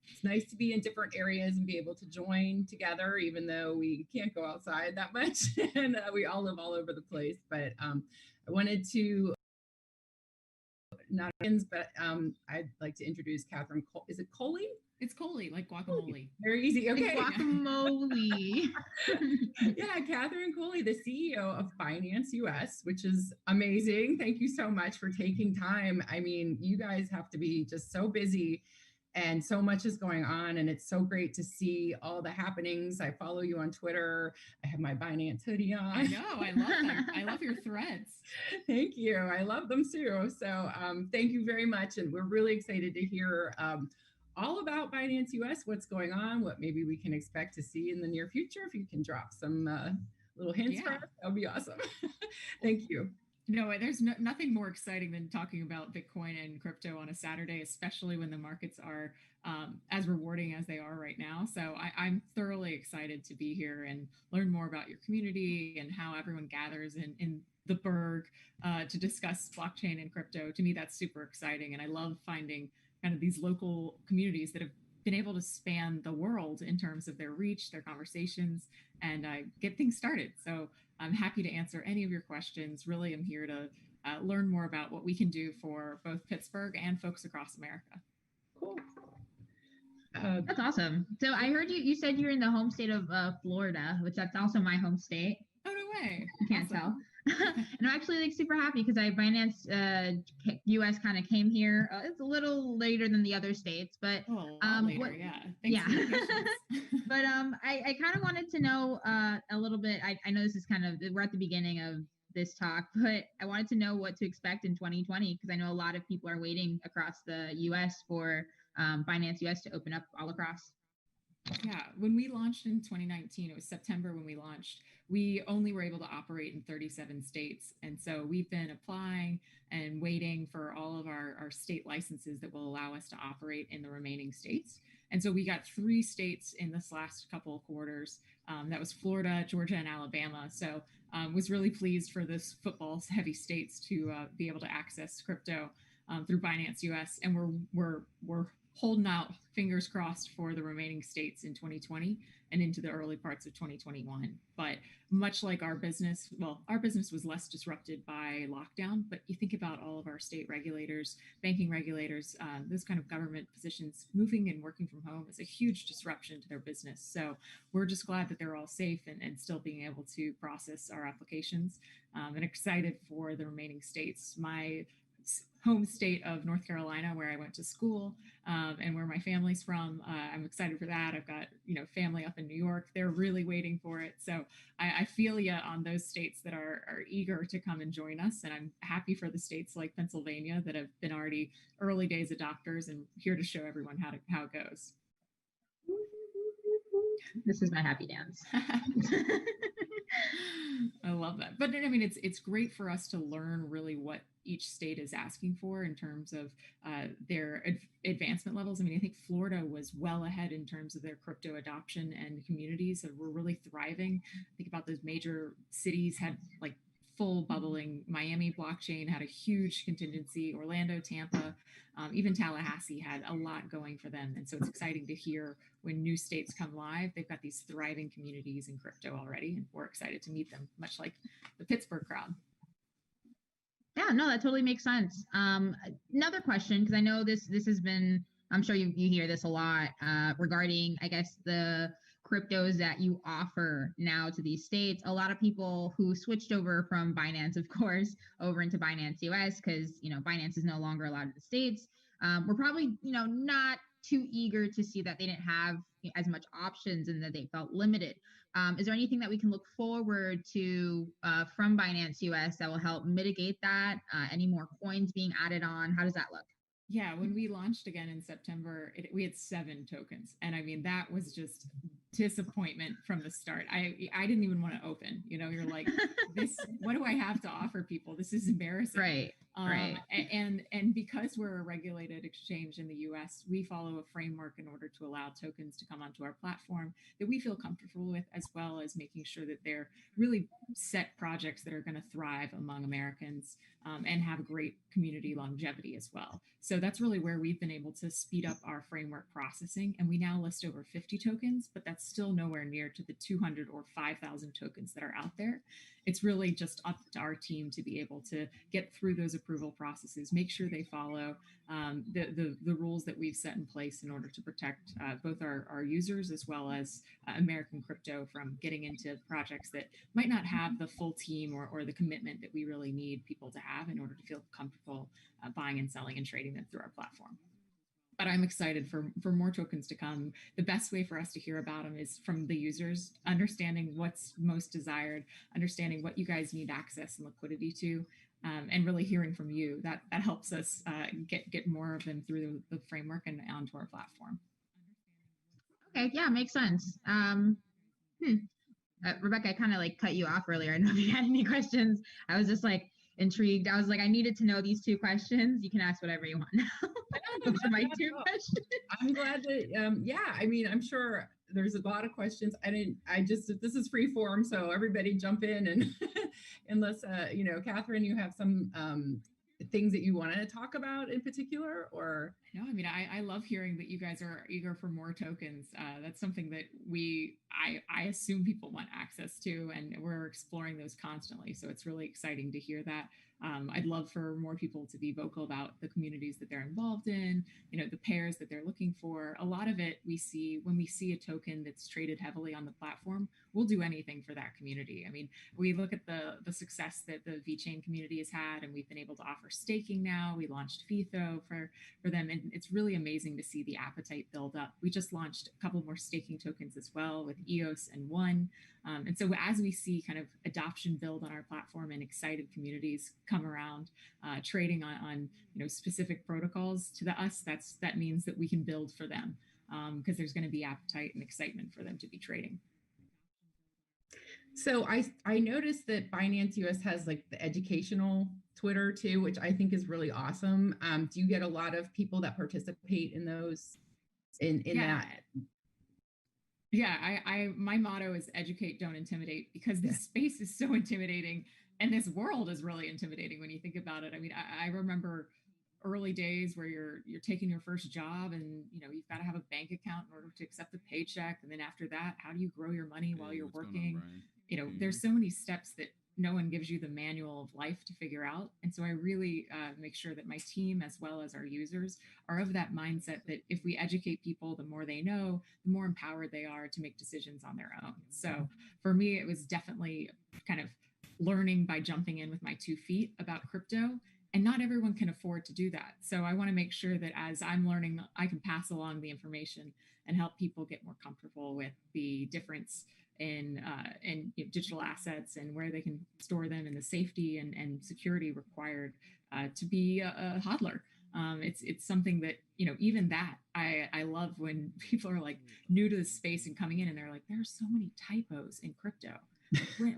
it's nice to be in different areas and be able to join together, even though we can't go outside that much and we all live all over the place. But I wanted to not, but I'd like to introduce Catherine. Is it Coley? It's Coley, like guacamole. Very easy. Okay. Like guacamole. Yeah, Catherine Coley, the CEO of Finance US, which is amazing. Thank you so much for taking time. I mean, you guys have to be just so busy and so much is going on. And it's so great to see all the happenings. I follow you on Twitter. I have my Binance hoodie on. I know. I love them. I love your threads. Thank you. I love them too. So thank you very much. And we're really excited to hear all about Binance US, what's going on, what maybe we can expect to see in the near future. If you can drop some little hints for us, that would be awesome. Thank you. No, there's nothing more exciting than talking about Bitcoin and crypto on a Saturday, especially when the markets are as rewarding as they are right now. So I'm thoroughly excited to be here and learn more about your community and how everyone gathers in the Burgh to discuss blockchain and crypto. To me, that's super exciting. And I love finding kind of these local communities that have been able to span the world in terms of their reach, their conversations, and get things started. So I'm happy to answer any of your questions. Really, I'm here to learn more about what we can do for both Pittsburgh and folks across America. Cool. That's awesome. So I heard you said you're in the home state of Florida, which that's also my home state. Oh, no way. You can't tell. And I'm actually like super happy because Binance US kind of came here. It's a little later than the other states, but later, yeah. Thanks for but I kind of wanted to know a little bit. I know this is kind of, we're at the beginning of this talk, but I wanted to know what to expect in 2020 because I know a lot of people are waiting across the US for Binance US to open up all across. Yeah, when we launched in 2019, it was September when we launched, we only were able to operate in 37 states. And so we've been applying and waiting for all of our state licenses that will allow us to operate in the remaining states. And so we got 3 states in this last couple of quarters. That was Florida, Georgia, and Alabama. So was really pleased for this football heavy states to be able to access crypto through Binance US. And we're holding out, fingers crossed, for the remaining states in 2020 and into the early parts of 2021. But much like our business, well, our business was less disrupted by lockdown, but you think about all of our state regulators, banking regulators, those kind of government positions, moving and working from home is a huge disruption to their business. So we're just glad that they're all safe and still being able to process our applications, and excited for the remaining states. My home state of North Carolina, where I went to school, and where my family's from. I'm excited for that. I've got, family up in New York. They're really waiting for it. So I feel you on those states that are eager to come and join us. And I'm happy for the states like Pennsylvania that have been already early days adopters and here to show everyone how it goes. This is my happy dance. I love that. But I mean, it's great for us to learn really what each state is asking for in terms of their advancement levels. I mean, I think Florida was well ahead in terms of their crypto adoption, and communities that were really thriving. Think about those major cities had like full bubbling. Miami blockchain had a huge contingency. Orlando, Tampa, even Tallahassee had a lot going for them. And so it's exciting to hear when new states come live, they've got these thriving communities in crypto already. And we're excited to meet them, much like the Pittsburgh crowd. Yeah, no, that totally makes sense. Another question, because I know this has been, I'm sure you hear this a lot regarding, I guess, the cryptos that you offer now to these states. A lot of people who switched over from Binance, of course, over into Binance US, because, Binance is no longer allowed in the states, were probably, not too eager to see that they didn't have as much options and that they felt limited. Is there anything that we can look forward to from Binance US that will help mitigate that? Any more coins being added on? How does that look? Yeah, when we launched again in September, we had 7 tokens. And I mean, that was just disappointment from the start. I didn't even want to open, you're like, this, what do I have to offer people? This is embarrassing. Right. Right. And because we're a regulated exchange in the US, we follow a framework in order to allow tokens to come onto our platform that we feel comfortable with, as well as making sure that they're really set projects that are going to thrive among Americans, and have great community longevity as well. So that's really where we've been able to speed up our framework processing. And we now list over 50 tokens, but that's still nowhere near to the 200 or 5,000 tokens that are out there. It's really just up to our team to be able to get through those approval processes, make sure they follow the rules that we've set in place in order to protect both our users as well as American crypto from getting into projects that might not have the full team or the commitment that we really need people to have in order to feel comfortable buying and selling and trading them through our platform. But I'm excited for more tokens to come. The best way for us to hear about them is from the users, understanding what's most desired, understanding what you guys need access and liquidity to, and really hearing from you. That helps us get more of them through the framework and onto our platform. Okay, yeah, makes sense. Rebecca, I kind of like cut you off earlier. I don't know if you had any questions. I was just like intrigued. I was like, I needed to know these two questions. You can ask whatever you want now. Those are my two questions. I'm glad that, yeah, I mean, I'm sure there's a lot of questions. This is free form, so everybody jump in and unless, Catherine, you have some things that you want to talk about in particular, or? No, I mean, I love hearing that you guys are eager for more tokens. That's something that I assume people want access to, and we're exploring those constantly. So it's really exciting to hear that. I'd love for more people to be vocal about the communities that they're involved in, the pairs that they're looking for. A lot of it we see when we see a token that's traded heavily on the platform, we'll do anything for that community. I mean, we look at the success that the VeChain community has had, and we've been able to offer staking now. We launched FITHO for them, and it's really amazing to see the appetite build up. We just launched a couple more staking tokens as well with EOS and ONE. And so as we see kind of adoption build on our platform and excited communities come around trading on specific protocols, to us, that means that we can build for them, because there's going to be appetite and excitement for them to be trading. So I noticed that Binance US has like the educational Twitter too, which I think is really awesome. Do you get a lot of people that participate in those? That? Yeah, my motto is educate, don't intimidate, because this space is so intimidating, and this world is really intimidating when you think about it. I mean, I remember early days where you're taking your first job, and you've got to have a bank account in order to accept a paycheck, and then after that, how do you grow your money while you're working? There's so many steps that no one gives you the manual of life to figure out. And so I really make sure that my team, as well as our users, are of that mindset that if we educate people, the more they know, the more empowered they are to make decisions on their own. So for me, it was definitely kind of learning by jumping in with my 2 feet about crypto. And not everyone can afford to do that. So I want to make sure that as I'm learning, I can pass along the information and help people get more comfortable with the difference in digital assets and where they can store them, and the safety and security required to be a hodler. It's something that, even that I love when people are like new to the space and coming in and they're like, there are so many typos in crypto.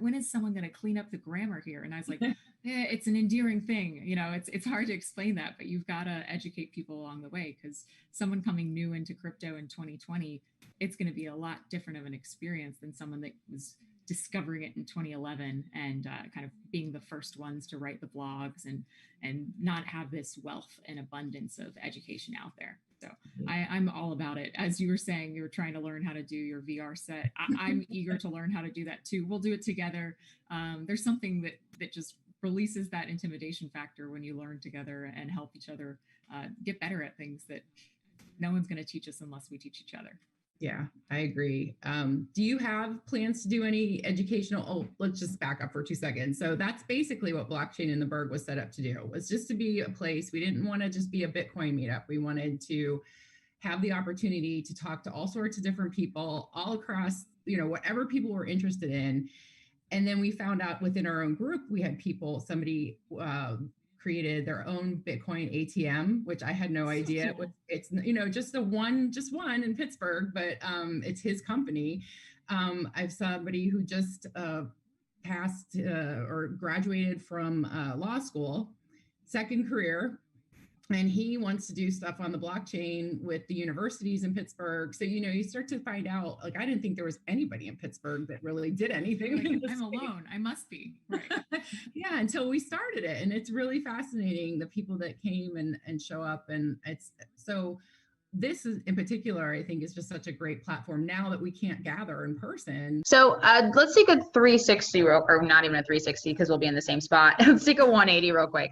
When is someone going to clean up the grammar here? And I was like, it's an endearing thing. It's hard to explain that, but you've got to educate people along the way, because someone coming new into crypto in 2020, it's going to be a lot different of an experience than someone that was discovering it in 2011 and kind of being the first ones to write the blogs and not have this wealth and abundance of education out there. So I'm all about it. As you were saying, you're trying to learn how to do your VR set. I'm eager to learn how to do that too. We'll do it together. There's something that just releases that intimidation factor when you learn together and help each other get better at things that no one's going to teach us unless we teach each other. Yeah, I agree. Do you have plans to do any educational? Oh, let's just back up for 2 seconds. So that's basically what Blockchain in the Burgh was set up to do, was just to be a place. We didn't want to just be a Bitcoin meetup. We wanted to have the opportunity to talk to all sorts of different people all across, whatever people were interested in. And then we found out within our own group, we had somebody created their own Bitcoin ATM, which I had no idea. It's just one in Pittsburgh, but it's his company. I have somebody who just passed or graduated from law school. second career. And he wants to do stuff on the blockchain with the universities in Pittsburgh. So, you start to find out, like, I didn't think there was anybody in Pittsburgh that really did anything. Like, I'm alone. I must be. Right. Yeah, until we started it. And it's really fascinating, the people that came and show up. And it's so this is in particular, I think, is just such a great platform now that we can't gather in person. So let's take a 360 or not even a 360 because we'll be in the same spot. Let's take a 180 real quick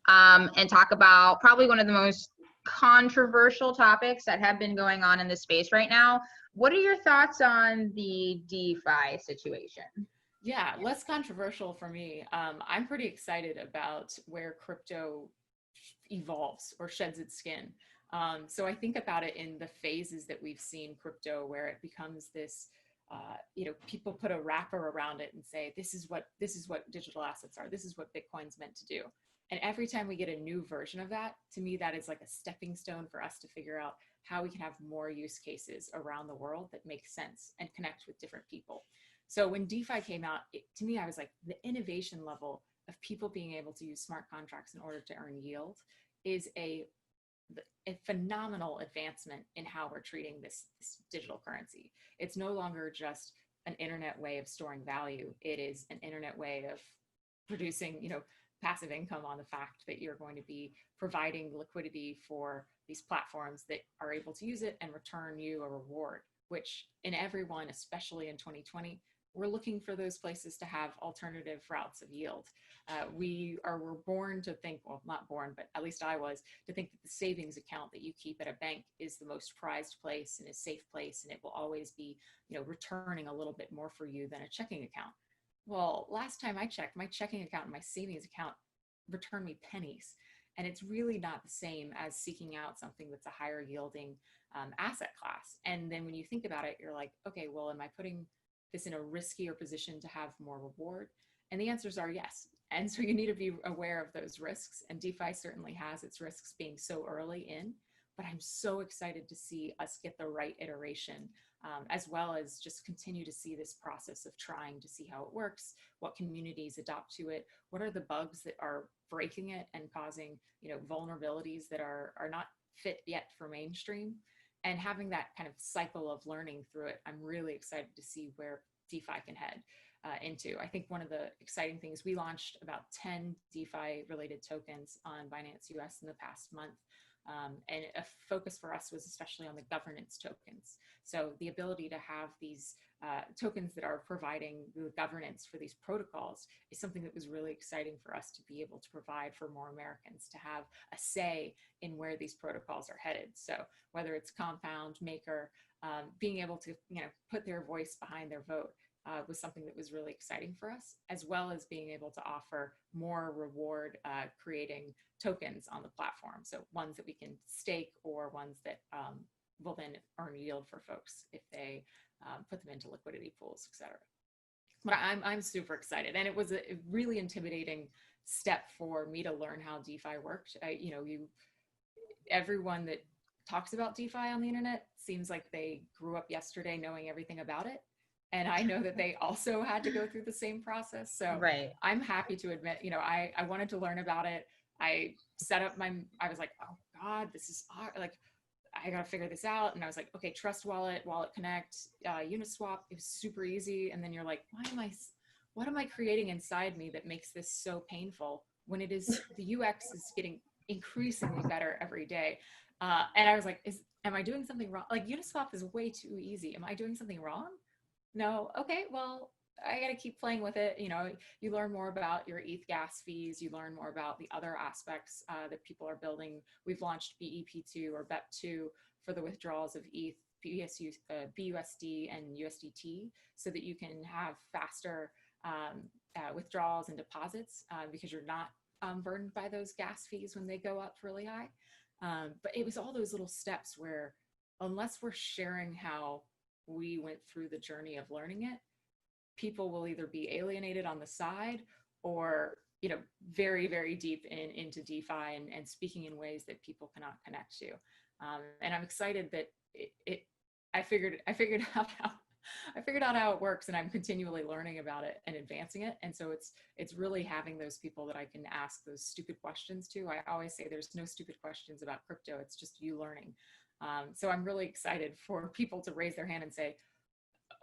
and talk about probably one of the most controversial topics that have been going on in this space right now. What are your thoughts on the DeFi situation? Yeah, less controversial for me. I'm pretty excited about where crypto evolves or sheds its skin. So I think about it in the phases that we've seen crypto, where it becomes this, people put a wrapper around it and say, this is what digital assets are. This is what Bitcoin's meant to do. And every time we get a new version of that, to me, that is like a stepping stone for us to figure out how we can have more use cases around the world that make sense and connect with different people. So when DeFi came out, to me, I was like, the innovation level of people being able to use smart contracts in order to earn yield is a phenomenal advancement in how we're treating this digital currency. It's no longer just an internet way of storing value. It is an internet way of producing, passive income on the fact that you're going to be providing liquidity for these platforms that are able to use it and return you a reward, which in everyone, especially in 2020, we're looking for those places to have alternative routes of yield. We're born to think, well, not born, but at least I was, to think that the savings account that you keep at a bank is the most prized place and a safe place, and it will always be, returning a little bit more for you than a checking account. Well, last time I checked, my checking account and my savings account returned me pennies. And it's really not the same as seeking out something that's a higher yielding asset class. And then when you think about it, you're like, okay, well, am I putting this in a riskier position to have more reward? And the answers are yes. And so you need to be aware of those risks. And DeFi certainly has its risks being so early in, but I'm so excited to see us get the right iteration, as well as just continue to see this process of trying to see how it works, what communities adopt to it, what are the bugs that are breaking it and causing, vulnerabilities that are not fit yet for mainstream, and having that kind of cycle of learning through it. I'm really excited to see where DeFi can head into. I think one of the exciting things, we launched about 10 DeFi related tokens on Binance US in the past month. And a focus for us was especially on the governance tokens. So the ability to have these tokens that are providing the governance for these protocols is something that was really exciting for us to be able to provide for more Americans to have a say in where these protocols are headed. So whether it's Compound, Maker, being able to put their voice behind their vote was something that was really exciting for us, as well as being able to offer more reward creating tokens on the platform. So ones that we can stake or ones that will then earn yield for folks if they put them into liquidity pools, et cetera. But I'm super excited. And it was a really intimidating step for me to learn how DeFi worked. Everyone that talks about DeFi on the internet seems like they grew up yesterday knowing everything about it. And I know that they also had to go through the same process. So right. I'm happy to admit, I wanted to learn about it. I set up I was like, oh God, this is like, I got to figure this out. And I was like, okay, Trust Wallet, Wallet Connect, Uniswap. It was super easy. And then you're like, what am I creating inside me that makes this so painful when it is, the UX is getting increasingly better every day. And I was like, am I doing something wrong? Like Uniswap is way too easy. Am I doing something wrong? No. Okay. Well, I got to keep playing with it. You learn more about your ETH gas fees. You learn more about the other aspects that people are building. We've launched BEP2 or BEP2 for the withdrawals of ETH, BUSD and USDT, so that you can have faster withdrawals and deposits because you're not burdened by those gas fees when they go up really high. But it was all those little steps where, unless we're sharing how we went through the journey of learning it, people will either be alienated on the side or, very, very deep into DeFi and speaking in ways that people cannot connect to. And I'm excited that I figured out I figured out how it works, and I'm continually learning about it and advancing it. And so it's really having those people that I can ask those stupid questions to. I always say there's no stupid questions about crypto. It's just you learning. So I'm really excited for people to raise their hand and say,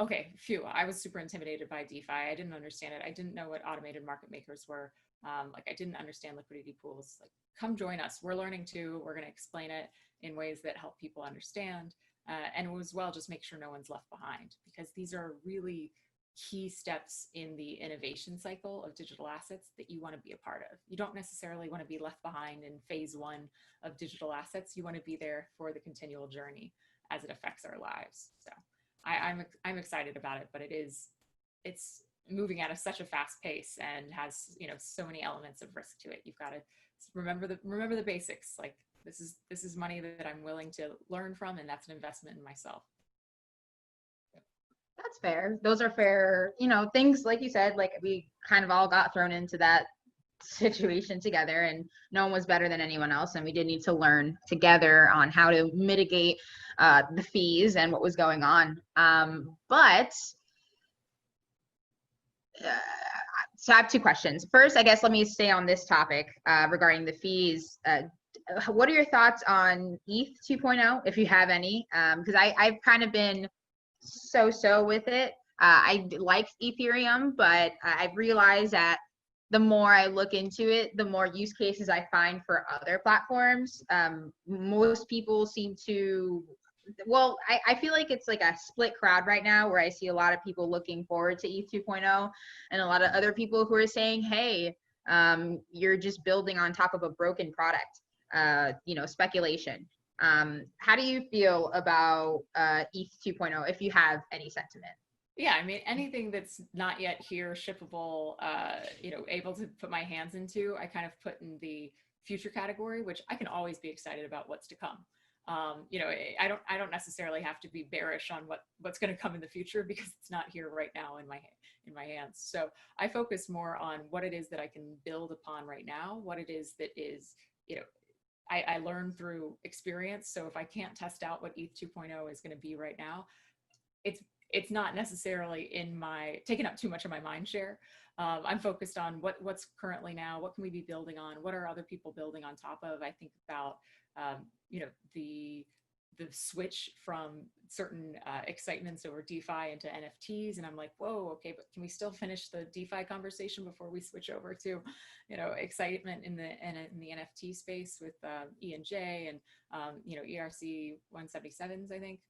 okay, phew, I was super intimidated by DeFi. I didn't understand it. I didn't know what automated market makers were. Like, I didn't understand liquidity pools. Like, come join us. We're learning too. We're going to explain it in ways that help people understand. And as well, just make sure no one's left behind, because these are really key steps in the innovation cycle of digital assets that you want to be a part of. You don't necessarily want to be left behind in phase one of digital assets. You want to be there for the continual journey as it affects our lives. So I'm excited about it, but it's moving at such a fast pace and has, you know, so many elements of risk to it. You've got to remember the basics. Like, this is money that I'm willing to learn from, and that's an investment in myself. That's fair. Those are fair, you know, things like you said, like we kind of all got thrown into that situation together, and no one was better than anyone else. And we did need to learn together on how to mitigate the fees and what was going on. But so I have two questions. First, I guess let me stay on this topic regarding the fees. What are your thoughts on ETH 2.0, if you have any? Because I've kind of been so with it. I like Ethereum, but I've realized that the more I look into it, the more use cases I find for other platforms. Most people seem to, well, I feel like it's like a split crowd right now, where I see a lot of people looking forward to ETH 2.0 and a lot of other people who are saying, hey, you're just building on top of a broken product, you know, speculation. How do you feel about ETH 2.0, if you have any sentiment? Yeah, I mean, anything that's not yet here, shippable, you know, able to put my hands into, I kind of put in the future category, which I can always be excited about what's to come. You know, I don't necessarily have to be bearish on what's going to come in the future, because it's not here right now in my hands. So I focus more on what it is that I can build upon right now, what it is that is, you know, I learn through experience. So if I can't test out what ETH 2.0 is going to be right now, it's not necessarily taking up too much of my mind share. I'm focused on what's currently now, what can we be building on, what are other people building on top of. I think about, you know, the switch from certain excitements over DeFi into NFTs, and I'm like, whoa, okay, but can we still finish the DeFi conversation before we switch over to, you know, excitement in the NFT space with E&J and you know, ERC 177s, I think.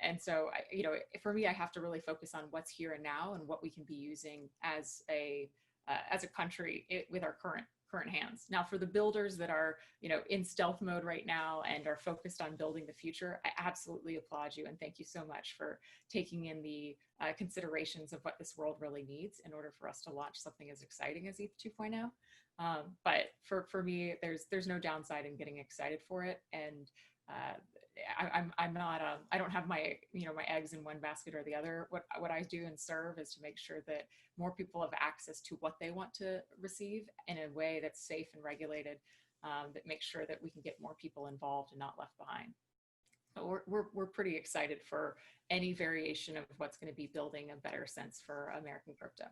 And so, you know, for me, I have to really focus on what's here and now and what we can be using as a country with our current hands. Now, for the builders that are, you know, in stealth mode right now and are focused on building the future, I absolutely applaud you, and thank you so much for taking in the considerations of what this world really needs in order for us to launch something as exciting as ETH 2.0. But for me, there's no downside in getting excited for it, and I'm not I don't have my, you know, my eggs in one basket or the other. What I do and serve is to make sure that more people have access to what they want to receive in a way that's safe and regulated, that makes sure that we can get more people involved and not left behind. So we're pretty excited for any variation of what's going to be building a better sense for American crypto.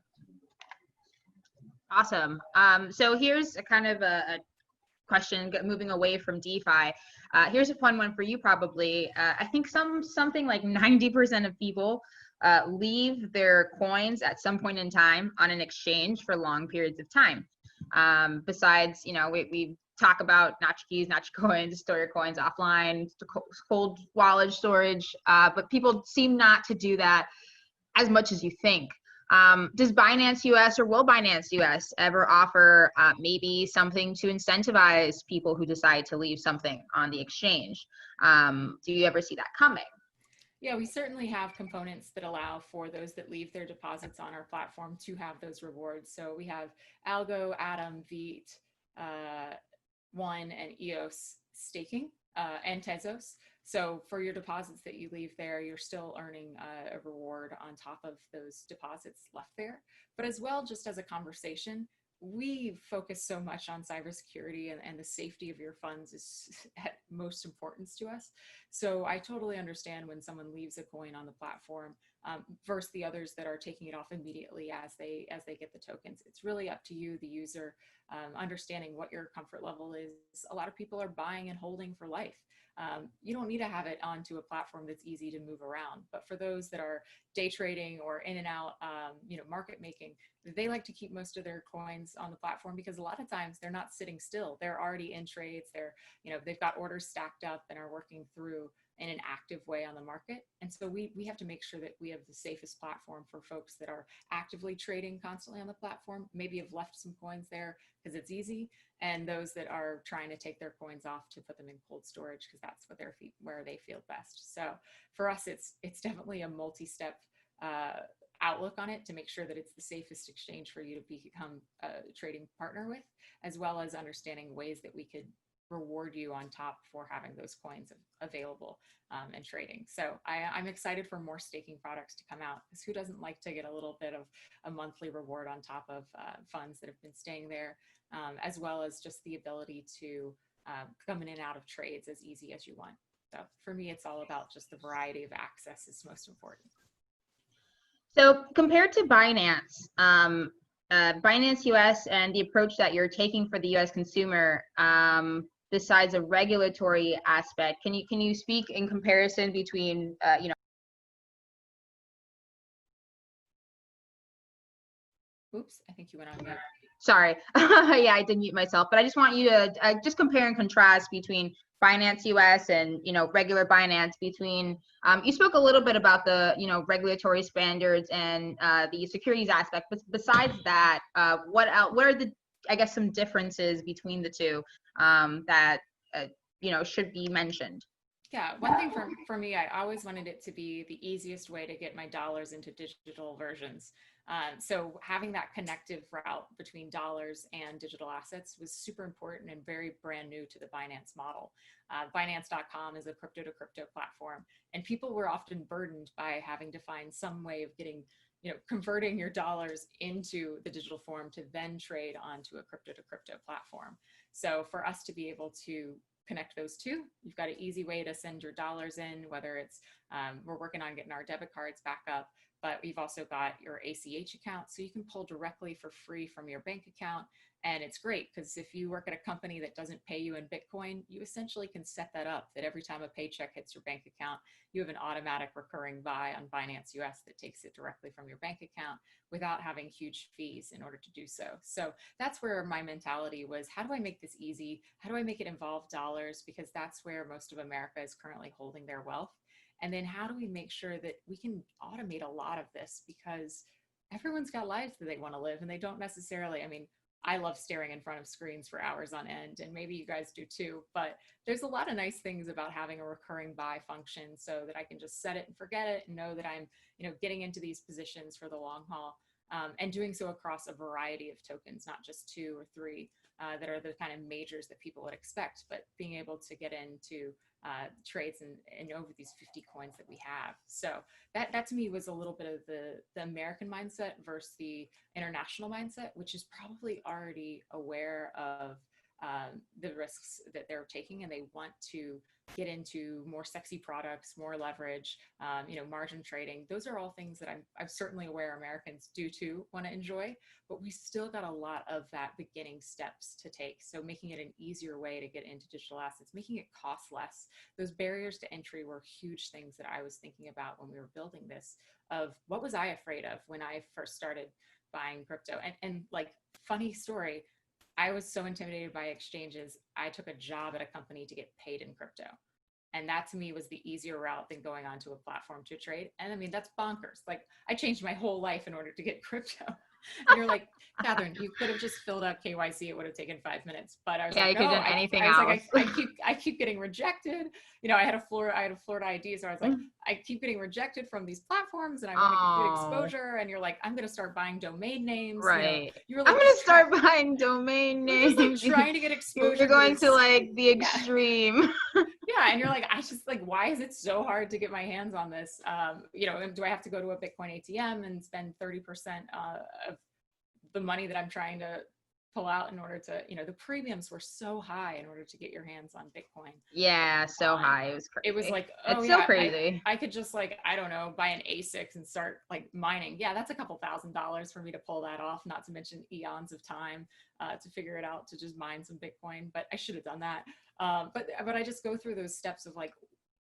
Awesome. So here's a kind of a question, moving away from DeFi. Here's a fun one for you, probably. I think something like 90% of people leave their coins at some point in time on an exchange for long periods of time. Besides, you know, we talk about not your keys, not your coins, store your coins offline, cold wallet storage, but people seem not to do that as much as you think. Does Binance US, or will Binance US ever offer maybe something to incentivize people who decide to leave something on the exchange? Do you ever see that coming? Yeah, we certainly have components that allow for those that leave their deposits on our platform to have those rewards. So we have Algo, Atom, Vite, One, and EOS staking, and Tezos. So for your deposits that you leave there, you're still earning a reward on top of those deposits left there. But as well, just as a conversation, we focus so much on cybersecurity, and the safety of your funds is at most importance to us. So I totally understand when someone leaves a coin on the platform versus the others that are taking it off immediately as they get the tokens. It's really up to you, the user, understanding what your comfort level is. A lot of people are buying and holding for life. You don't need to have it onto a platform that's easy to move around. But for those that are day trading or in and out, market making, they like to keep most of their coins on the platform because a lot of times they're not sitting still. They're already in trades. They've got orders stacked up and are working through in an active way on the market. And so we have to make sure that we have the safest platform for folks that are actively trading constantly on the platform, maybe have left some coins there because it's easy, and those that are trying to take their coins off to put them in cold storage because that's what where they feel best. So for us, it's definitely a multi-step outlook on it to make sure that it's the safest exchange for you to become a trading partner with, as well as understanding ways that we could reward you on top for having those coins available and trading. So I'm excited for more staking products to come out, because who doesn't like to get a little bit of a monthly reward on top of funds that have been staying there, as well as just the ability to come in and out of trades as easy as you want. So for me, it's all about just the variety of access is most important. So compared to Binance, Binance US and the approach that you're taking for the US consumer, besides a regulatory aspect, can you speak in comparison between Oops, I think you went on mute. Sorry. Yeah, I did mute myself, but I just want you to just compare and contrast between Binance US and regular Binance. Between you spoke a little bit about the regulatory standards and the securities aspect, but besides that, what are the, I guess, some differences between the two that should be mentioned? Yeah, one thing for me, I always wanted it to be the easiest way to get my dollars into digital versions. So having that connective route between dollars and digital assets was super important and very brand new to the Binance model. Binance.com is a crypto to crypto platform, and people were often burdened by having to find some way of getting, converting your dollars into the digital form to then trade onto a crypto to crypto platform. So for us to be able to connect those two, you've got an easy way to send your dollars in, whether it's, we're working on getting our debit cards back up, but we've also got your ACH account, so you can pull directly for free from your bank account. And it's great because if you work at a company that doesn't pay you in Bitcoin, you essentially can set that up that every time a paycheck hits your bank account, you have an automatic recurring buy on Binance US that takes it directly from your bank account without having huge fees in order to do so. So that's where my mentality was, how do I make this easy? How do I make it involve dollars? Because that's where most of America is currently holding their wealth. And then how do we make sure that we can automate a lot of this? Because everyone's got lives that they want to live, and they don't necessarily, I love staring in front of screens for hours on end, and maybe you guys do too, but there's a lot of nice things about having a recurring buy function so that I can just set it and forget it and know that I'm, getting into these positions for the long haul, and doing so across a variety of tokens, not just 2 or 3 that are the kind of majors that people would expect, but being able to get into trades and over these 50 coins that we have. So that to me was a little bit of the American mindset versus the international mindset, which is probably already aware of the risks that they're taking, and they want to get into more sexy products, more leverage, margin trading. Those are all things that I'm certainly aware Americans do too want to enjoy, but we still got a lot of that beginning steps to take. So making it an easier way to get into digital assets, making it cost less. Those barriers to entry were huge things that I was thinking about when we were building this, of what was I afraid of when I first started buying crypto. And like, funny story, I was so intimidated by exchanges, I took a job at a company to get paid in crypto. And that to me was the easier route than going onto a platform to trade. And that's bonkers. Like, I changed my whole life in order to get crypto. And you're like, Catherine, you could have just filled out KYC. It would have taken 5 minutes. But I was like, no, I keep getting rejected. I had a Florida ID. So I was like, I keep getting rejected from these platforms, and I want to get good exposure. And you're like, I'm going to start buying domain names. Right. You're like, I'm going to start buying domain names. Just like trying to get exposure. You're going to like the extreme. Yeah. And you're like, why is it so hard to get my hands on this? Do I have to go to a Bitcoin ATM and spend 30% of the money that I'm trying to pull out in order to, the premiums were so high in order to get your hands on Bitcoin. Yeah, so high. It was crazy. It was like, oh it's yeah, so crazy. I could just like, I don't know, buy an A6 and start like mining. Yeah, that's a couple $1,000s for me to pull that off, not to mention eons of time to figure it out, to just mine some Bitcoin. But I should have done that. But I just go through those steps of like,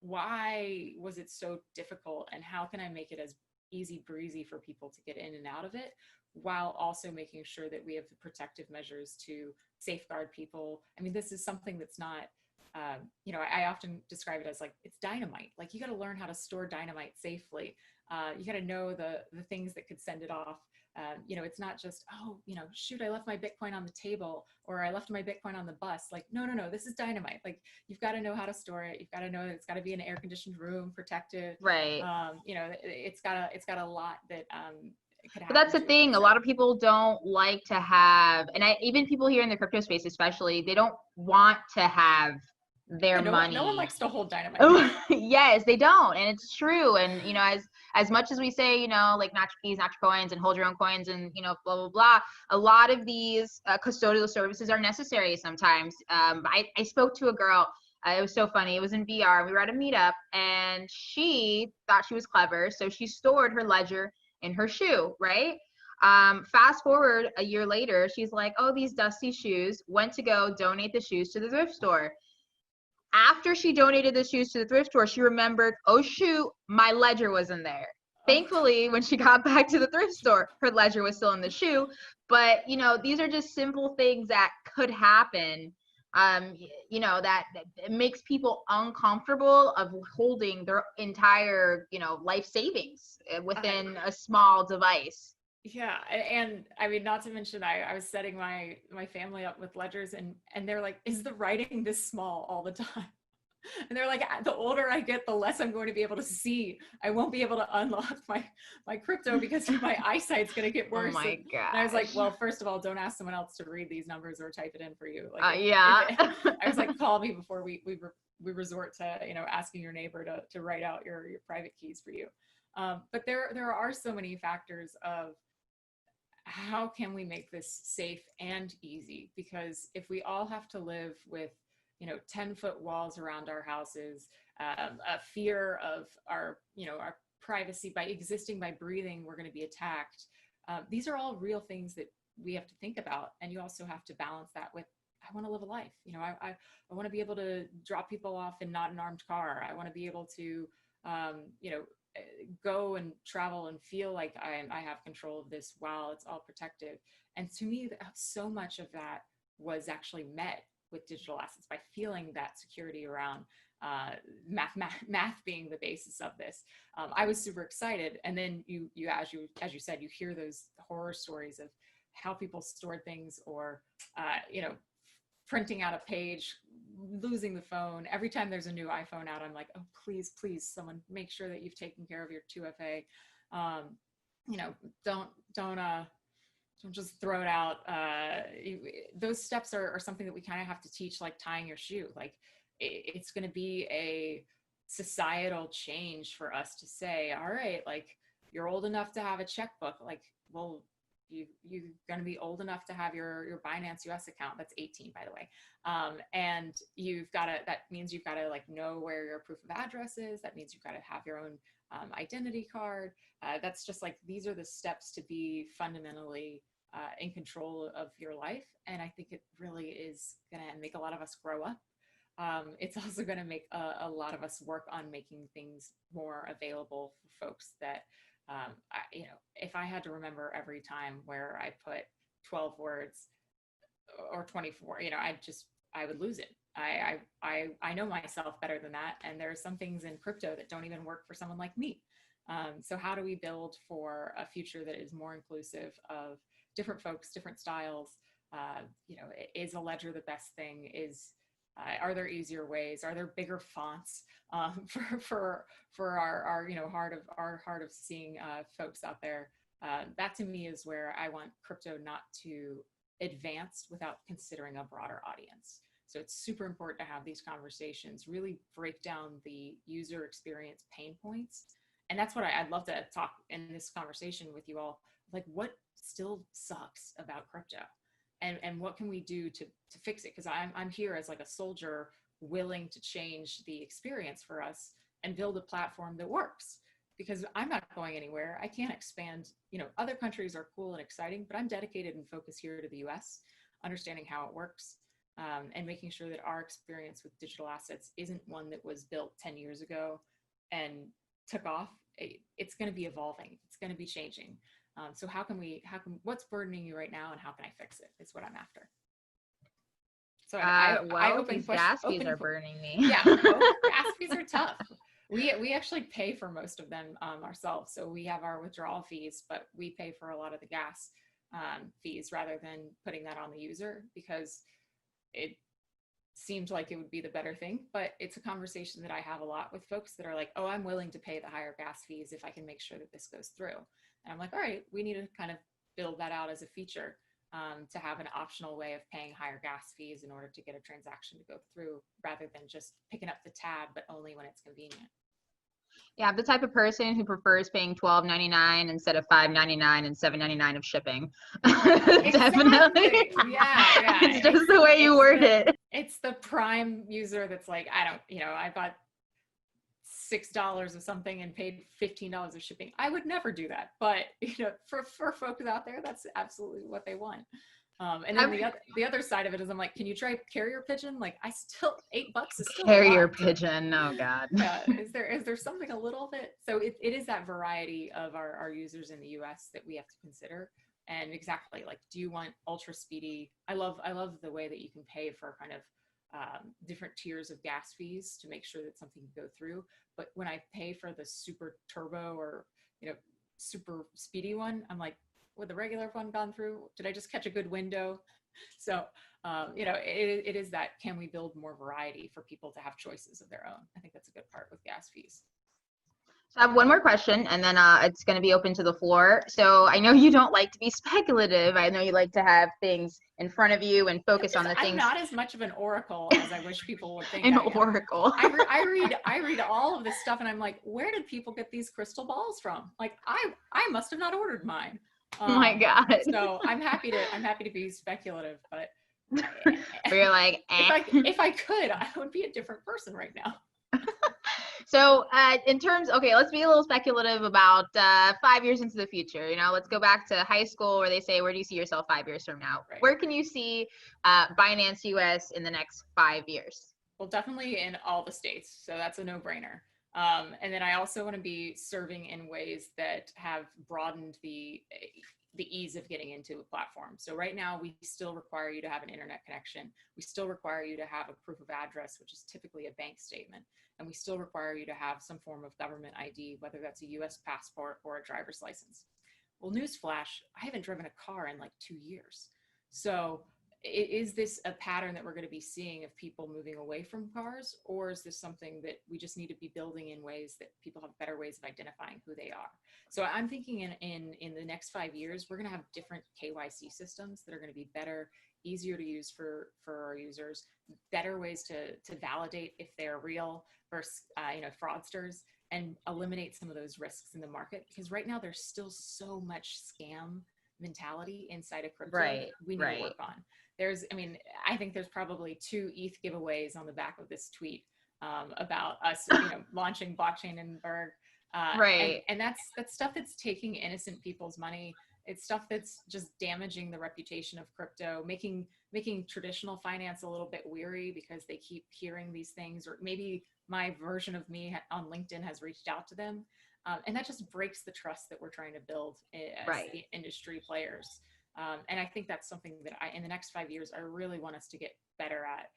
why was it so difficult, and how can I make it as easy breezy for people to get in and out of it, while also making sure that we have the protective measures to safeguard people. I mean, this is something that's not, I often describe it as like, it's dynamite. Like, you got to learn how to store dynamite safely. You got to know the things that could send it off. It's not just, shoot, I left my Bitcoin on the table, or I left my Bitcoin on the bus. Like, no, this is dynamite. Like, you've got to know how to store it. You've got to know that it's got to be in an air conditioned room, protected. Right. It's got a lot that, but that's the thing. A lot of people don't like to have, and even people here in the crypto space, especially, they don't want to have their money. No one likes to hold dynamite. Yes, they don't, and it's true. And as much as we say, like, not your keys, not your coins, and hold your own coins, and blah blah blah, a lot of these custodial services are necessary sometimes. I spoke to a girl. It was so funny. It was in VR. We were at a meetup, and she thought she was clever, so she stored her ledger in her shoe, right? Fast forward a year later, she's like, oh, these dusty shoes, went to go donate the shoes to the thrift store. After she donated the shoes to the thrift store, she remembered, oh shoot, my ledger was in there. Thankfully, when she got back to the thrift store, her ledger was still in the shoe. But, these are just simple things that could happen, that it makes people uncomfortable of holding their entire, life savings within a small device. Yeah. And I mean, not to mention, I was setting my family up with ledgers, and they're like, is the writing this small all the time? And they're like, the older I get, the less I'm going to be able to see. I won't be able to unlock my crypto because my eyesight's going to get worse. Oh my God. And I was like, well, first of all, don't ask someone else to read these numbers or type it in for you. Like, I was like, call me before we resort to, asking your neighbor to write out your private keys for you. But there are so many factors of how can we make this safe and easy? Because if we all have to live with 10-foot walls around our houses, a fear of our privacy, by breathing, we're going to be attacked. These are all real things that we have to think about. And you also have to balance that with, I want to live a life. I want to be able to drop people off in not an armed car. I want to be able to, go and travel and feel like I have control of this while it's all protected. And to me, so much of that was actually met with digital assets, by feeling that security around math being the basis of this. I was super excited. And then you as you said, you hear those horror stories of how people stored things, or printing out a page, losing the phone. Every time there's a new iPhone out, I'm like, oh, please, someone make sure that you've taken care of your 2FA. Don't just throw it out. Those steps are something that we kind of have to teach, like tying your shoe. Like, it's going to be a societal change for us to say, all right, like, you're old enough to have a checkbook. Like, well, you're going to be old enough to have your Binance US account. That's 18, by the way. And that means you've got to like know where your proof of address is. That means you've got to have your own identity card. That's just like, these are the steps to be fundamentally in control of your life. And I think it really is going to make a lot of us grow up. It's also going to make a lot of us work on making things more available for folks that, if I had to remember every time where I put 12 words or 24, I would lose it. I know myself better than that. And there are some things in crypto that don't even work for someone like me. So how do we build for a future that is more inclusive of different folks, different styles? Is a ledger the best thing? Are there easier ways? Are there bigger fonts for our hard of seeing folks out there? That to me is where I want crypto not to advance without considering a broader audience. So it's super important to have these conversations, really break down the user experience pain points. And that's what I'd love to talk in this conversation with you all, like what still sucks about crypto. and what can we do to fix it? Because I'm here as like a soldier willing to change the experience for us and build a platform that works, because I'm not going anywhere. I can't expand. Other countries are cool and exciting, but I'm dedicated and focused here to the US, understanding how it works, and making sure that our experience with digital assets isn't one that was built 10 years ago and took off. It's going to be evolving. It's going to be changing. So what's burdening you right now, and how can I fix it? Is what I'm after. So I these gas fees are burning me. Yeah, gas fees are tough. We actually pay for most of them ourselves. So we have our withdrawal fees, but we pay for a lot of the gas fees rather than putting that on the user, because it seemed like it would be the better thing. But it's a conversation that I have a lot with folks that are like, oh, I'm willing to pay the higher gas fees if I can make sure that this goes through. And I'm like, all right, we need to kind of build that out as a feature, to have an optional way of paying higher gas fees in order to get a transaction to go through, rather than just picking up the tab, but only when it's convenient. Yeah, I'm the type of person who prefers paying $12.99 instead of $5.99 and $7.99 of shipping. Exactly. Definitely. Yeah. It's just the way you word it. It's the prime user that's like, I bought $6 of something and paid $15 of shipping. I would never do that. But, for folks out there, that's absolutely what they want. And then the other side of it is, I'm like, can you try carrier pigeon? Like, $8 is still carrier pigeon. Oh God. Is there something a little bit? So it is that variety of our users in the US that we have to consider. And exactly, like, do you want ultra speedy? I love the way that you can pay for kind of different tiers of gas fees to make sure that something can go through. But when I pay for the super turbo or super speedy one, I'm like, would the regular one gone through? Did I just catch a good window? So it is that, can we build more variety for people to have choices of their own? I think that's a good part with gas fees. So I have one more question, and then it's going to be open to the floor. So I know you don't like to be speculative. I know you like to have things in front of you and focus on the things. I'm not as much of an oracle as I wish people would think. An oracle. I read all of this stuff, and I'm like, where did people get these crystal balls from? Like, I must have not ordered mine. Oh my God. So I'm happy to be speculative, but you're like, if I could, I would be a different person right now. So in terms, okay, let's be a little speculative about 5 years into the future. Let's go back to high school, where they say, where do you see yourself 5 years from now? Right. Where can you see Binance US in the next 5 years? Well, definitely in all the states. So that's a no-brainer. And then I also want to be serving in ways that have broadened the ease of getting into a platform. So right now, we still require you to have an internet connection. We still require you to have a proof of address, which is typically a bank statement. And we still require you to have some form of government ID, whether that's a US passport or a driver's license. Well, newsflash, I haven't driven a car in like 2 years. So is this a pattern that we're going to be seeing of people moving away from cars, or is this something that we just need to be building in ways that people have better ways of identifying who they are? So I'm thinking in the next 5 years, we're going to have different KYC systems that are going to be better, easier to use for our users, better ways to validate if they're real versus fraudsters, and eliminate some of those risks in the market, because right now there's still so much scam mentality inside of crypto. Right, we need to work on. I think there's probably 2 ETH giveaways on the back of this tweet about us launching Blockchain In The Burgh. Right. And that's stuff that's taking innocent people's money. It's stuff that's just damaging the reputation of crypto, making traditional finance a little bit weary because they keep hearing these things, or maybe my version of me on LinkedIn has reached out to them. And that just breaks the trust that we're trying to build as the industry players. And I think that's something that in the next 5 years, I really want us to get better at,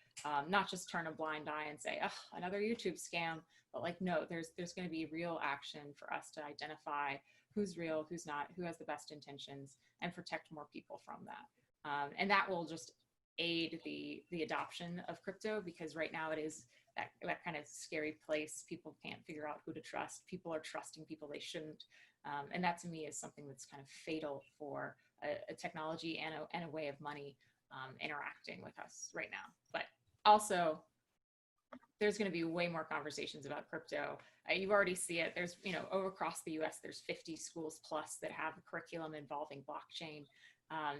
not just turn a blind eye and say, oh, another YouTube scam, but like, no, there's going to be real action for us to identify who's real, who's not, who has the best intentions, and protect more people from that. And that will just aid the adoption of crypto, because right now it is that kind of scary place. People can't figure out who to trust. People are trusting people they shouldn't. And that to me is something that's kind of fatal for a technology and a way of money interacting with us right now. But also, there's going to be way more conversations about crypto. You already see it. There's, over across the US, there's 50 schools plus that have a curriculum involving blockchain.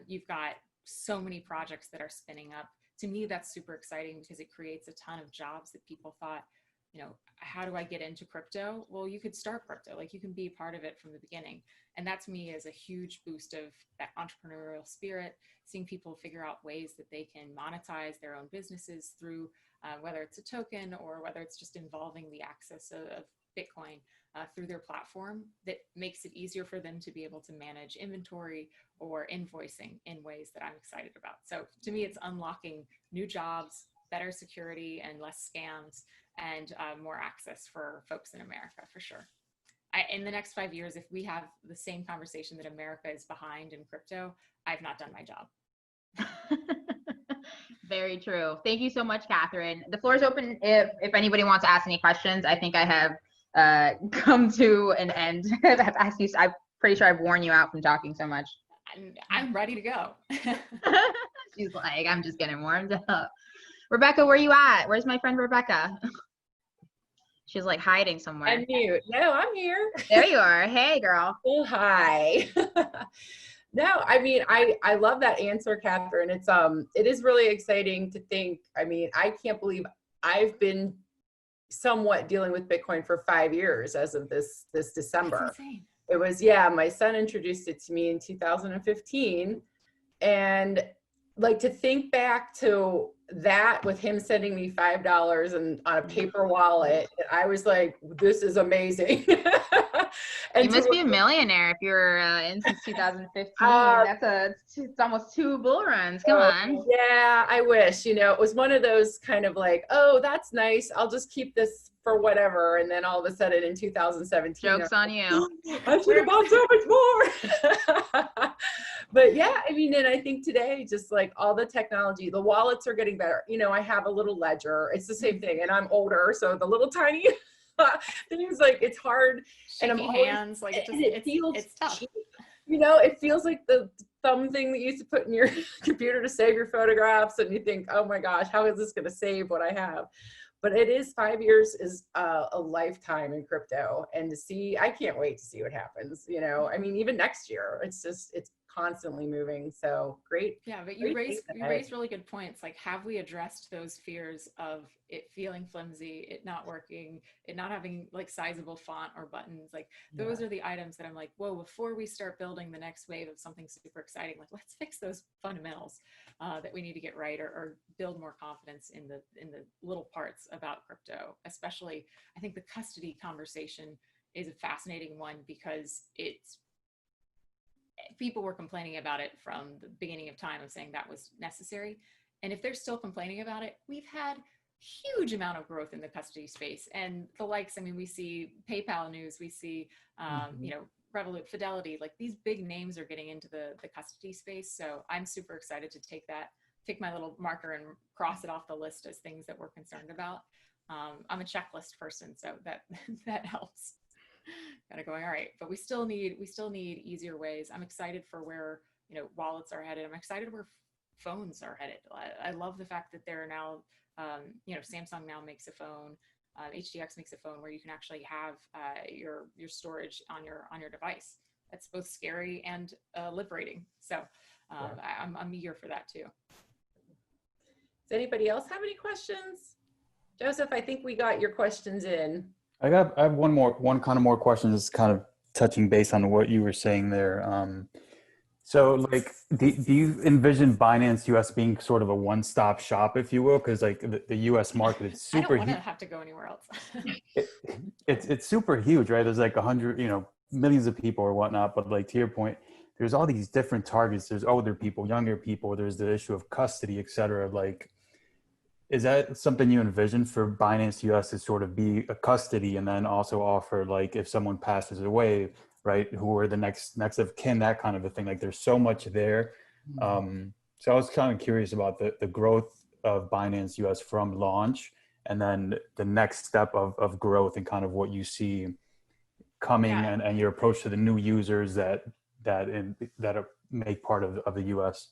You've got so many projects that are spinning up. To me, that's super exciting because it creates a ton of jobs that people thought, you know, how do I get into crypto? Well, you could start crypto, like you can be part of it from the beginning. And that to me is a huge boost of that entrepreneurial spirit, seeing people figure out ways that they can monetize their own businesses through whether it's a token or whether it's just involving the access of Bitcoin through their platform that makes it easier for them to be able to manage inventory or invoicing in ways that I'm excited about. So to me, it's unlocking new jobs, better security and less scams, and more access for folks in America for sure. In the next 5 years, if we have the same conversation that America is behind in crypto, I've not done my job. Very true. Thank you so much, Catherine. The floor is open if anybody wants to ask any questions. I think I have come to an end. I'm pretty sure I've worn you out from talking so much. I'm ready to go. She's like, I'm just getting warmed up. Rebecca, where are you at? Where's my friend Rebecca? She's like hiding somewhere. Unmute. No, I'm here. There you are. Hey, girl. Oh, hi. No, I mean, I love that answer, Catherine. It is really exciting to think. I mean, I can't believe I've been somewhat dealing with Bitcoin for 5 years as of this December. That's insane. It was, yeah, my son introduced it to me in 2015. And like to think back to that with him sending me $5 and on a paper wallet, I was like, this is amazing. And you must be a millionaire if you're in since 2015. It's almost 2 bull runs. Come on. Yeah, I wish, it was one of those kind of like, oh, that's nice. I'll just keep this for whatever. And then all of a sudden in 2017, Joke's on you. I should have bought so much more. But yeah, I mean, and I think today, just like all the technology, the wallets are getting better. I have a little ledger. It's the same thing. And I'm older. So the little tiny things, like it's hard. Shaky and I'm hands, like it's tough. cheap. It feels like the thumb thing that you used to put in your computer to save your photographs. And you think, oh my gosh, how is this going to save what I have? But it is 5 years is a lifetime in crypto. And to see, I can't wait to see what happens. I mean, even next year, it's constantly moving. So great. Yeah, but you raise really good points. Like, have we addressed those fears of it feeling flimsy, it not working, it not having like sizable font or buttons? Like those are the items that I'm like, whoa, before we start building the next wave of something super exciting, like let's fix those fundamentals that we need to get right, or build more confidence in the little parts about crypto. Especially, I think the custody conversation is a fascinating one because people were complaining about it from the beginning of time, of saying that was necessary. And if they're still complaining about it, we've had huge amount of growth in the custody space and the likes. I mean, we see PayPal news, we see, Revolut, Fidelity, like these big names are getting into the custody space. So I'm super excited to take my little marker and cross it off the list as things that we're concerned about. I'm a checklist person, so that helps. Kind of going, all right, but we still need easier ways. I'm excited for where wallets are headed. I'm excited where phones are headed. I love the fact that there are now Samsung now makes a phone, HDX makes a phone where you can actually have your storage on your device. That's both scary and liberating. So I'm eager for that too. Does anybody else have any questions? Joseph, I think we got your questions in. I have one kind of more question, just kind of touching base on what you were saying there. So like, do you envision Binance US being sort of a one-stop shop, if you will? Because like the US market is super. I don't want to have to go anywhere else. It's super huge, right? There's like 100, millions of people or whatnot. But like to your point, there's all these different targets. There's older people, younger people. There's the issue of custody, et cetera. Like, is that something you envision for Binance US to sort of be a custody and then also offer, like, if someone passes away, right, who are the next of kin, that kind of a thing? Like, there's so much there. So I was kind of curious about the growth of Binance US from launch, and then the next step of growth and kind of what you see coming, and your approach to the new users that make part of the US.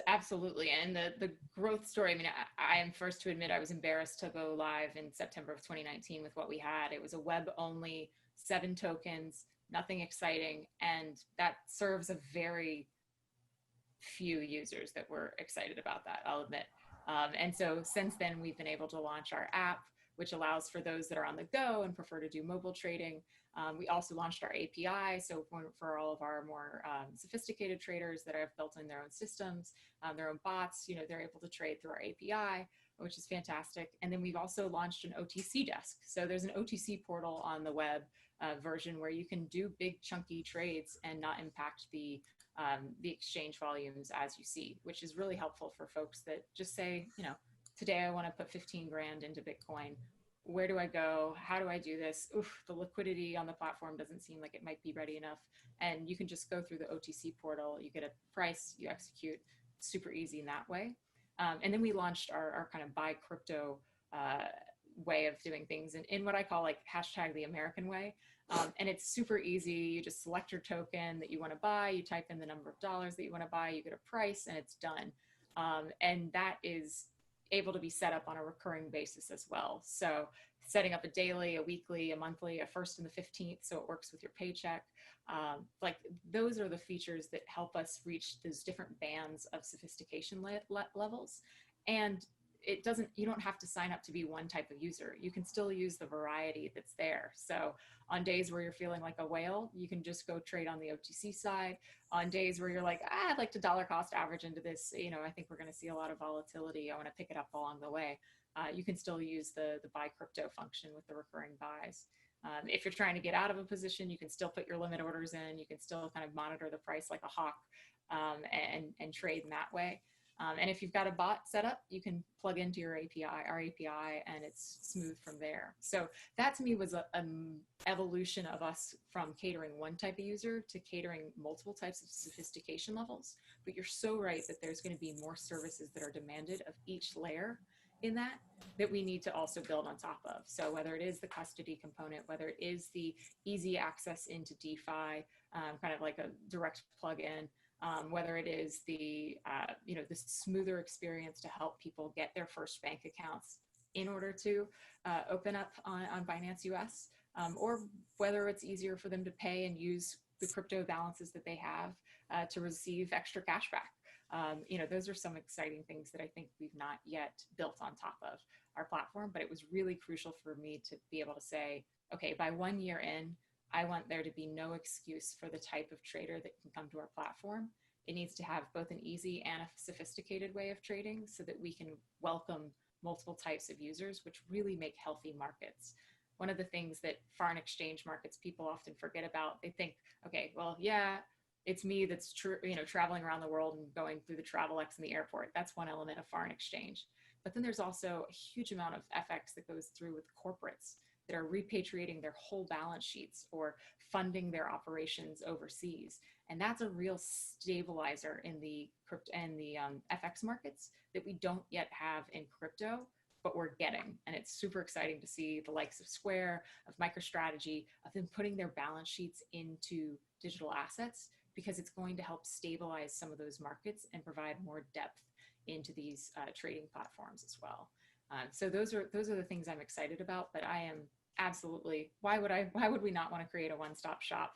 Absolutely. And the growth story, I mean, I am first to admit I was embarrassed to go live in September of 2019 with what we had. It was a web only, 7 tokens, nothing exciting. And that serves a very few users that were excited about that, I'll admit. And so since then, we've been able to launch our app, which allows for those that are on the go and prefer to do mobile trading. We also launched our API. So for all of our more sophisticated traders that have built in their own systems, their own bots, they're able to trade through our API, which is fantastic. And then we've also launched an OTC desk. So there's an OTC portal on the web version where you can do big chunky trades and not impact the exchange volumes as you see, which is really helpful for folks that just say, today I want to put 15 grand into Bitcoin. Where do I go? How do I do this? Oof, the liquidity on the platform doesn't seem like it might be ready enough. And you can just go through the OTC portal, you get a price, you execute, super easy in that way. And then we launched our kind of buy crypto way of doing things in what I call like hashtag the American way. And it's super easy. You just select your token that you want to buy, you type in the number of dollars that you want to buy, you get a price, and it's done. And that is able to be set up on a recurring basis as well. So setting up a daily, a weekly, a monthly, a first and the 15th, so it works with your paycheck. Like those are the features that help us reach those different bands of sophistication levels. And you don't have to sign up to be one type of user. You can still use the variety that's there. So on days where you're feeling like a whale, you can just go trade on the OTC side. On days where you're like, I'd like to dollar cost average into this, I think we're going to see a lot of volatility, I want to pick it up along the way. You can still use the buy crypto function with the recurring buys. If you're trying to get out of a position, you can still put your limit orders in. You can still kind of monitor the price like a hawk and trade in that way. And if you've got a bot set up, you can plug into our API, and it's smooth from there. So that to me was an evolution of us from catering one type of user to catering multiple types of sophistication levels. But you're so right that there's going to be more services that are demanded of each layer in that we need to also build on top of. So whether it is the custody component, whether it is the easy access into DeFi, kind of like a direct plug-in, whether it is the the smoother experience to help people get their first bank accounts in order to open up on Binance US, or whether it's easier for them to pay and use the crypto balances that they have to receive extra cash back. Those are some exciting things that I think we've not yet built on top of our platform, but it was really crucial for me to be able to say, okay, by 1 year in, I want there to be no excuse for the type of trader that can come to our platform. It needs to have both an easy and a sophisticated way of trading so that we can welcome multiple types of users, which really make healthy markets. One of the things that foreign exchange markets people often forget about, they think, okay, well, yeah, it's me that's traveling around the world and going through the TravelX in the airport. That's one element of foreign exchange. But then there's also a huge amount of FX that goes through with corporates that are repatriating their whole balance sheets or funding their operations overseas. And that's a real stabilizer in the crypto and the FX markets that we don't yet have in crypto, but we're getting. And it's super exciting to see the likes of Square, of MicroStrategy, of them putting their balance sheets into digital assets, because it's going to help stabilize some of those markets and provide more depth into these trading platforms as well. So those are the things I'm excited about, but I am absolutely, why would we not want to create a one-stop shop?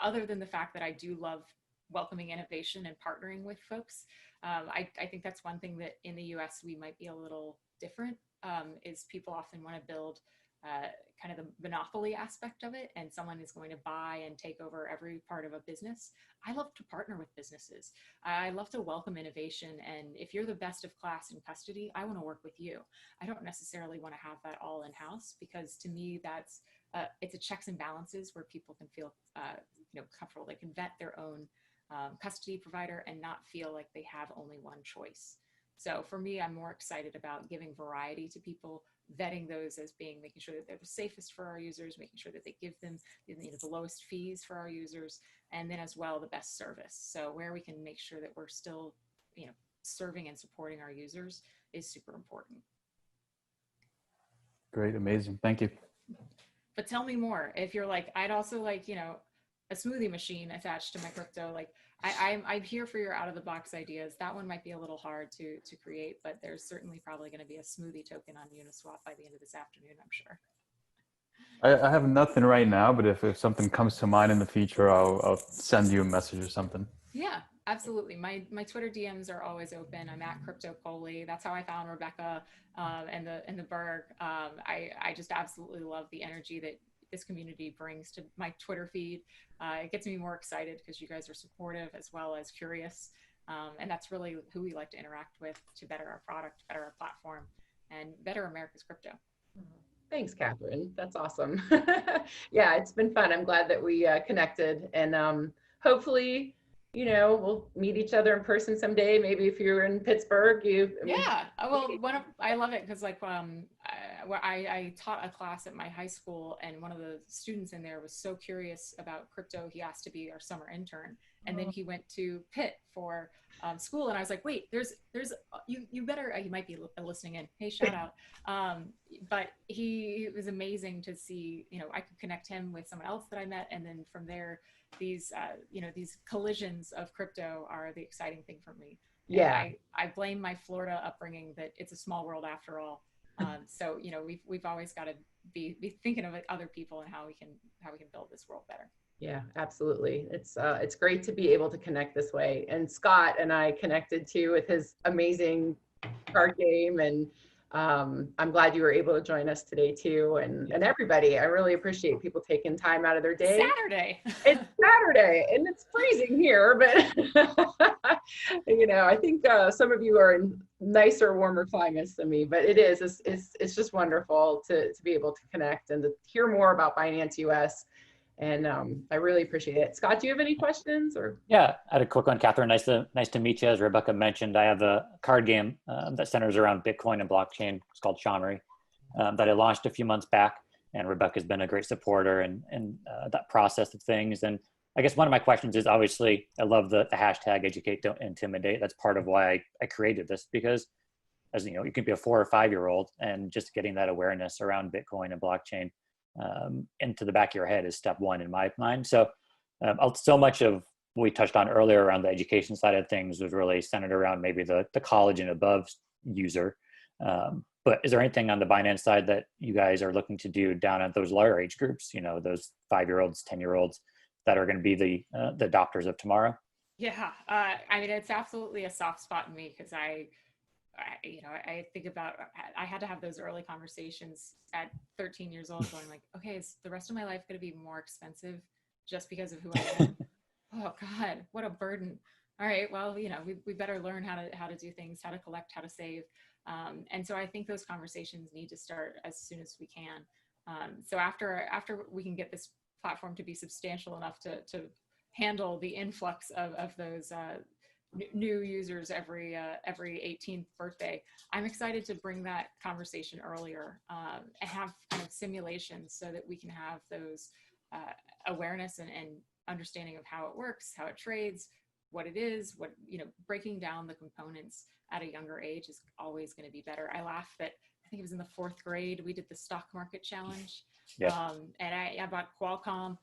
Other than the fact that I do love welcoming innovation and partnering with folks. I think that's one thing that in the US we might be a little different, is people often want to build kind of the monopoly aspect of it, and someone is going to buy and take over every part of a business. I love to partner with businesses. I love to welcome innovation. And if you're the best of class in custody, I want to work with you. I don't necessarily want to have that all in-house, because to me, that's it's a checks and balances where people can feel comfortable. They can vet their own custody provider and not feel like they have only one choice. So for me, I'm more excited about giving variety to people, vetting those as being, making sure that they're the safest for our users, making sure that they give them the lowest fees for our users, and then as well the best service. So where we can make sure that we're still serving and supporting our users is super important. Great, amazing, thank you. But tell me more. If you're like, I'd also like a smoothie machine attached to my crypto, like I'm here for your out of the box ideas. That one might be a little hard to create, but there's certainly probably going to be a smoothie token on Uniswap by the end of this afternoon, I'm sure. I have nothing right now, but if something comes to mind in the future, I'll send you a message or something. Yeah, absolutely. My Twitter DMs are always open. I'm at Crypto Coley. That's how I found Rebecca and the Burgh. I just absolutely love the energy that this community brings to my Twitter feed. It gets me more excited because you guys are supportive as well as curious. And that's really who we like to interact with to better our product, better our platform, and better America's crypto. Thanks, Catherine. That's awesome. Yeah, it's been fun. I'm glad that we connected, and hopefully, we'll meet each other in person someday. Maybe if you're in Pittsburgh, Yeah. Well, I love it because I taught a class at my high school, and one of the students in there was so curious about crypto. He asked to be our summer intern, and then he went to Pitt for school, and I was like, wait, there's you better, he might be listening in. Hey, shout out. But it was amazing to see, I could connect him with someone else that I met, and then from there, these collisions of crypto are the exciting thing for me. Yeah. And I blame my Florida upbringing that it's a small world after all. So we've always got to be thinking of other people and how we can build this world better. Yeah, absolutely. It's great to be able to connect this way. And Scott and I connected too with his amazing card game, and I'm glad you were able to join us today too. And everybody, I really appreciate people taking time out of their day. Saturday. It's Saturday and it's freezing here, but I think some of you are in nicer, warmer climates than me, but it's just wonderful to be able to connect and to hear more about Binance US. And I really appreciate it. Scott, do you have any questions? Or yeah, I had a quick one, Catherine. Nice to meet you. As Rebecca mentioned, I have a card game that centers around Bitcoin and blockchain. It's called Shawnry, that I launched a few months back. And Rebecca's been a great supporter and that process of things. And I guess one of my questions is, obviously, I love the hashtag educate, don't intimidate. That's part of why I created this, because as you know, you can be a 4 or 5 year old, and just getting that awareness around Bitcoin and blockchain into the back of your head is step one in my mind. So so much of what we touched on earlier around the education side of things was really centered around maybe the college and above user. But is there anything on the Binance side that you guys are looking to do down at those lower age groups, those 5-year-olds, 10-year-olds that are going to be the adopters of tomorrow? Yeah. I mean, it's absolutely a soft spot in me because I think about, I had to have those early conversations at 13 years old going like, okay, is the rest of my life going to be more expensive just because of who I am? Oh God, what a burden. All right, well, we better learn how to do things, how to collect, how to save. And so I think those conversations need to start as soon as we can. So after we can get this platform to be substantial enough to handle the influx of those new users every 18th birthday, I'm excited to bring that conversation earlier and have kind of simulations so that we can have those awareness and understanding of how it works, how it trades, what it is, breaking down the components at a younger age is always going to be better. I laugh that I think it was in the 4th grade, we did the stock market challenge. Yeah. And I bought Qualcomm.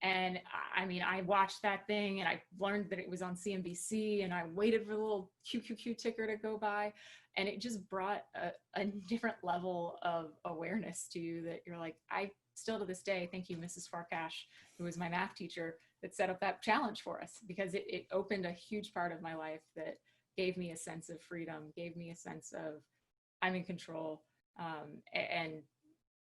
And I mean, I watched that thing and I learned that it was on CNBC, and I waited for the little QQQ ticker to go by. And it just brought a different level of awareness to you that you're like, I still to this day, thank you, Mrs. Farkash, who was my math teacher, that set up that challenge for us, because it opened a huge part of my life that gave me a sense of freedom, gave me a sense of I'm in control. And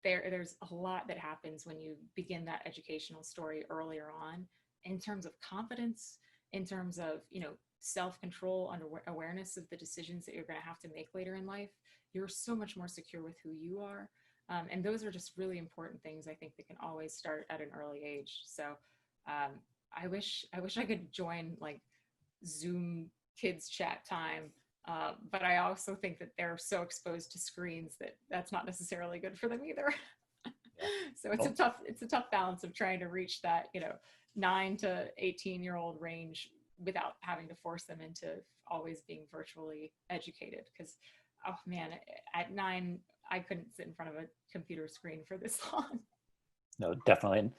there's a lot that happens when you begin that educational story earlier on, in terms of confidence, in terms of, self-control, awareness of the decisions that you're going to have to make later in life. You're so much more secure with who you are. And those are just really important things, I think, that can always start at an early age. So I wish I could join like Zoom kids chat time. But I also think that they're so exposed to screens that that's not necessarily good for them either. So it's a tough balance of trying to reach that, 9 to 18-year-old range without having to force them into always being virtually educated. Because, oh man, at 9, I couldn't sit in front of a computer screen for this long. No, definitely.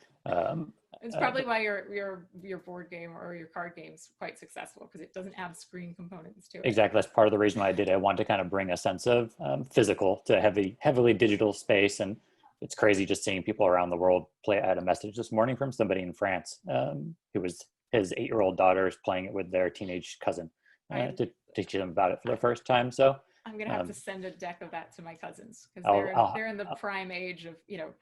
It's probably why your board game or your card game is quite successful, because it doesn't have screen components to it. Exactly. That's part of the reason why I did it. I wanted to kind of bring a sense of physical to heavily digital space. And it's crazy just seeing people around the world play. I had a message this morning from somebody in France who was his 8-year-old daughter is playing it with their teenage cousin to teach them about it for the first time. So I'm gonna have to send a deck of that to my cousins because I'll- they're in the prime age of, you know,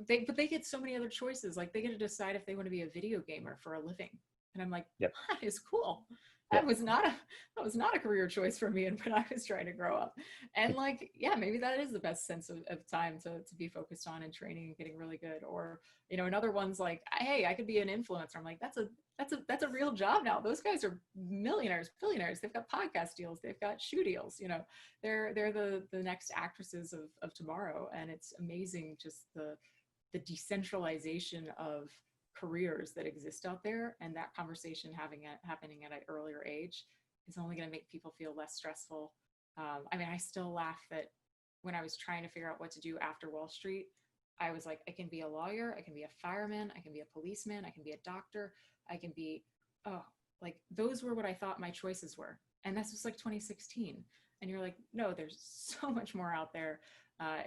but they get so many other choices. Like they get to decide if they want to be a video gamer for a living, and I'm like, Yep. that is cool. Yep. That was not a career choice for me, and when I was trying to grow up. And like, yeah, maybe that is the best sense of time to be focused on and training and getting really good. Or, you know, another one's like, hey, I could be an influencer. I'm like, that's a real job now. Those guys are millionaires, billionaires. They've got podcast deals. They've got shoe deals. You know, they're the next actresses of tomorrow. And it's amazing just the decentralization of careers that exist out there, and that conversation happening at an earlier age is only going to make people feel less stressful. I mean, I still laugh that when I was trying to figure out what to do after Wall Street, I was like, I can be a lawyer, I can be a fireman, I can be a policeman, I can be a doctor, I can be, like those were what I thought my choices were. And that's just like 2016. And you're like, no, there's so much more out there.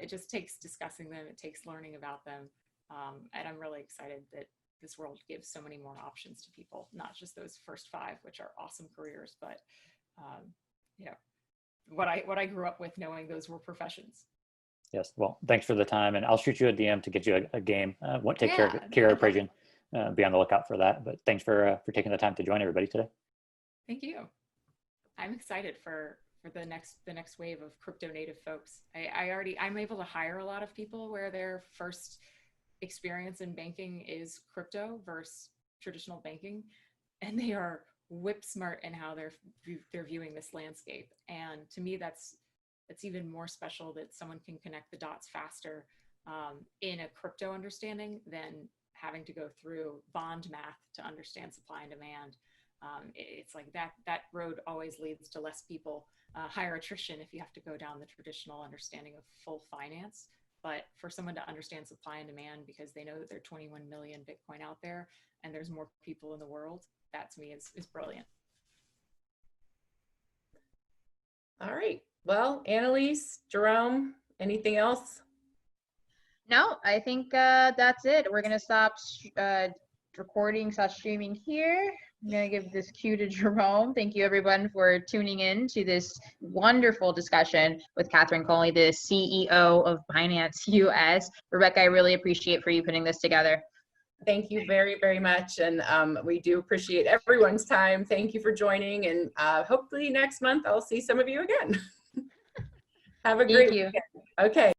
It just takes discussing them. It takes learning about them. And I'm really excited that this world gives so many more options to people, not just those first 5, which are awesome careers, but you know, what I grew up with knowing those were professions. Yes. Well, thanks for the time, and I'll shoot you a DM to get you a game. Won't take care of Prasion. Be on the lookout for that. But thanks for taking the time to join everybody today. Thank you. I'm excited for the next wave of crypto native folks. I'm able to hire a lot of people where their first experience in banking is crypto versus traditional banking, and they are whip smart in how they're viewing this landscape. And to me, that's even more special that someone can connect the dots faster in a crypto understanding than having to go through bond math to understand supply and demand. It's like that road always leads to less people, higher attrition if you have to go down the traditional understanding of full finance. But for someone to understand supply and demand because they know that there are 21 million Bitcoin out there and there's more people in the world, that to me is brilliant. All right. Well, Annalise, Jerome, anything else? No, I think that's it. We're going to stop recording / streaming here. I'm going to give this cue to Jerome. Thank you, everyone, for tuning in to this wonderful discussion with Catherine Coley, the CEO of Binance US. Rebecca, I really appreciate for you putting this together. Thank you very, very much. And we do appreciate everyone's time. Thank you for joining. And hopefully next month, I'll see some of you again. Have a great weekend. Okay.